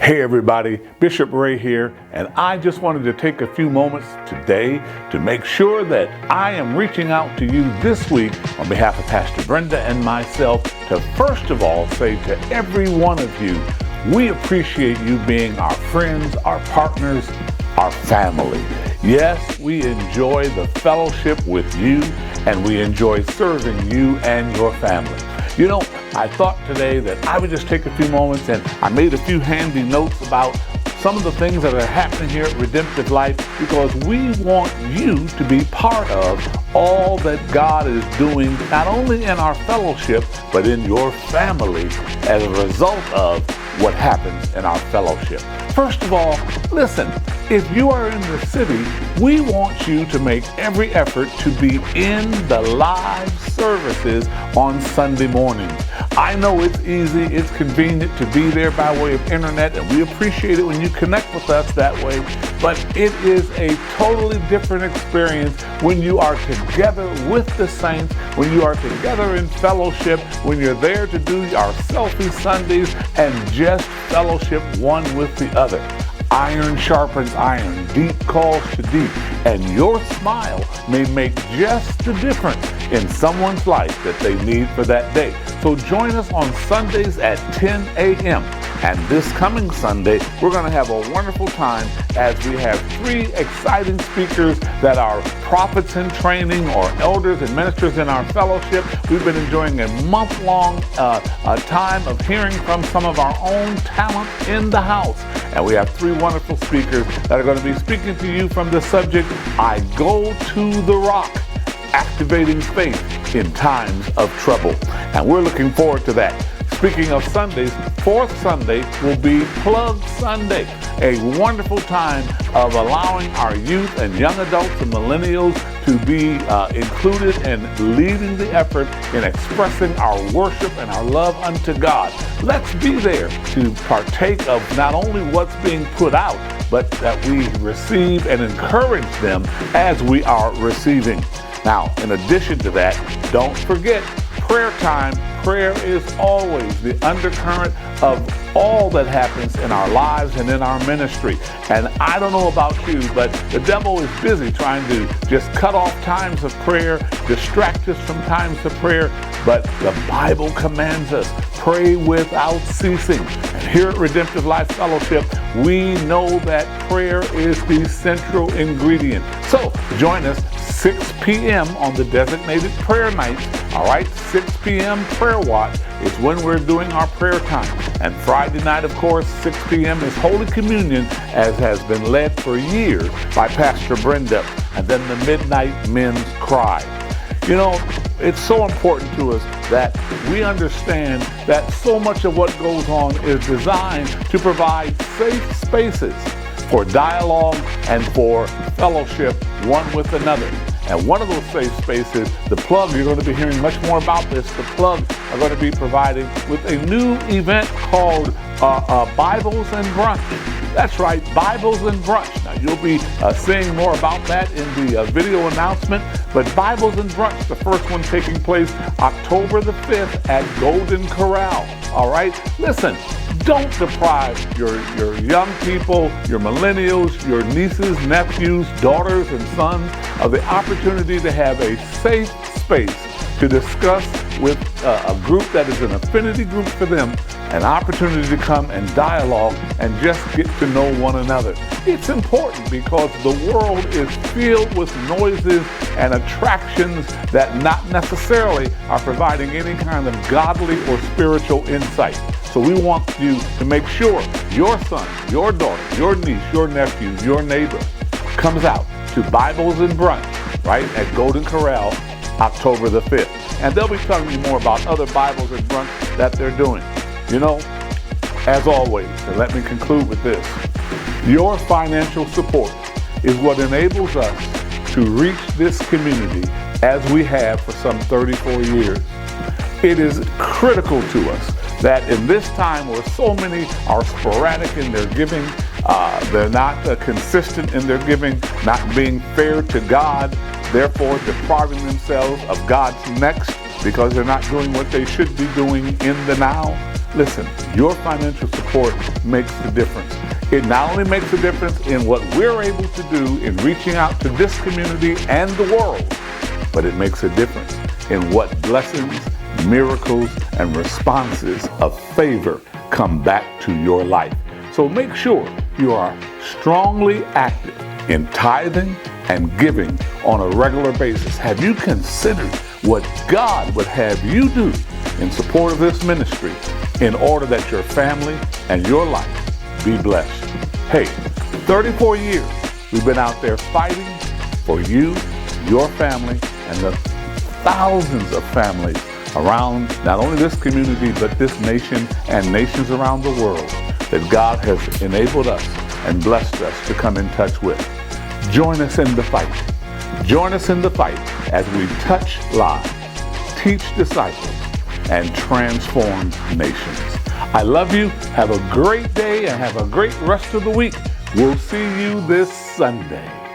Hey everybody, Bishop Ray here, and I just wanted to take a few moments today to make sure that I am reaching out to you this week on behalf of Pastor Brenda and myself to first of all say to every one of you, we appreciate you being our friends, our partners, our family. Yes, we enjoy the fellowship with you, and we enjoy serving you and your family. You know, I thought today that I would just take a few moments, and I made a few handy notes about some of the things that are happening here at Redemptive Life, because we want you to be part of all that God is doing, not only in our fellowship, but in your family as a result of what happens in our fellowship. First of all, listen, if you are in the city, we want you to make every effort to be in the live services on Sunday mornings. I know it's easy, it's convenient to be there by way of internet, and we appreciate it when you connect with us that way, but it is a totally different experience when you are together with the saints, when you are together in fellowship, when you're there to do our selfie Sundays and just fellowship one with the other. Iron sharpens iron, deep calls to deep, and your smile may make just the difference in someone's life that they need for that day. So join us on Sundays at 10 a.m. And this coming Sunday, we're going to have a wonderful time as we have 3 exciting speakers that are prophets in training or elders and ministers in our fellowship. We've been enjoying a month-long time of hearing from some of our own talent in the house. And we have 3 wonderful speakers that are going to be speaking to you from the subject, I Go to the Rock, Activating Faith in Times of Trouble. And we're looking forward to that. Speaking of Sundays, 4th Sunday will be Plug Sunday, a wonderful time of allowing our youth and young adults and millennials to be included in leading the effort in expressing our worship and our love unto God. Let's be there to partake of not only what's being put out, but that we receive and encourage them as we are receiving. Now, in addition to that, don't forget prayer time. Prayer is always the undercurrent of all that happens in our lives and in our ministry. And I don't know about you, but the devil is busy trying to just cut off times of prayer, distract us from times of prayer. But the Bible commands us, pray without ceasing. And here at Redemptive Life Fellowship, we know that prayer is the central ingredient. So join us 6 p.m. on the designated prayer nights. All right, 6 p.m. prayer watch is when we're doing our prayer time. And Friday night, of course, 6 p.m. is Holy Communion, as has been led for years by Pastor Brenda. And then the midnight men's cry. You know, it's so important to us that we understand that so much of what goes on is designed to provide safe spaces for dialogue and for fellowship one with another. And one of those safe spaces, the Plug, you're going to be hearing much more about this, the Plug are going to be providing with a new event called Bibles and Brunch. That's right, Bibles and Brunch. Now, you'll be seeing more about that in the video announcement, but Bibles and Brunch, the first one taking place October the 5th at Golden Corral. All right? Listen, don't deprive your young people, your millennials, your nieces, nephews, daughters, and sons of the opportunity to have a safe space to discuss with a group that is an affinity group for them, an opportunity to come and dialogue and just get to know one another. It's important because the world is filled with noises and attractions that not necessarily are providing any kind of godly or spiritual insight. So we want you to make sure your son, your daughter, your niece, your nephew, your neighbor comes out to Bibles and Brunch, right, at Golden Corral, October the 5th. And they'll be telling you more about other Bibles and Brunch that they're doing. You know, as always, and let me conclude with this, your financial support is what enables us to reach this community as we have for some 34 years. It is critical to us that in this time where so many are sporadic in their giving, they're not consistent in their giving, not being fair to God, therefore depriving themselves of God's next because they're not doing what they should be doing in the now. Listen, your financial support makes the difference. It not only makes a difference in what we're able to do in reaching out to this community and the world, but it makes a difference in what blessings, miracles, and responses of favor come back to your life. So make sure you are strongly active in tithing and giving on a regular basis. Have you considered what God would have you do in support of this ministry in order that your family and your life be blessed? Hey, 34 years we've been out there fighting for you, your family, and the thousands of families around not only this community, but this nation and nations around the world that God has enabled us and blessed us to come in touch with. Join us in the fight. Join us in the fight as we touch lives, teach disciples, and transform nations. I love you. Have a great day and have a great rest of the week. We'll see you this Sunday.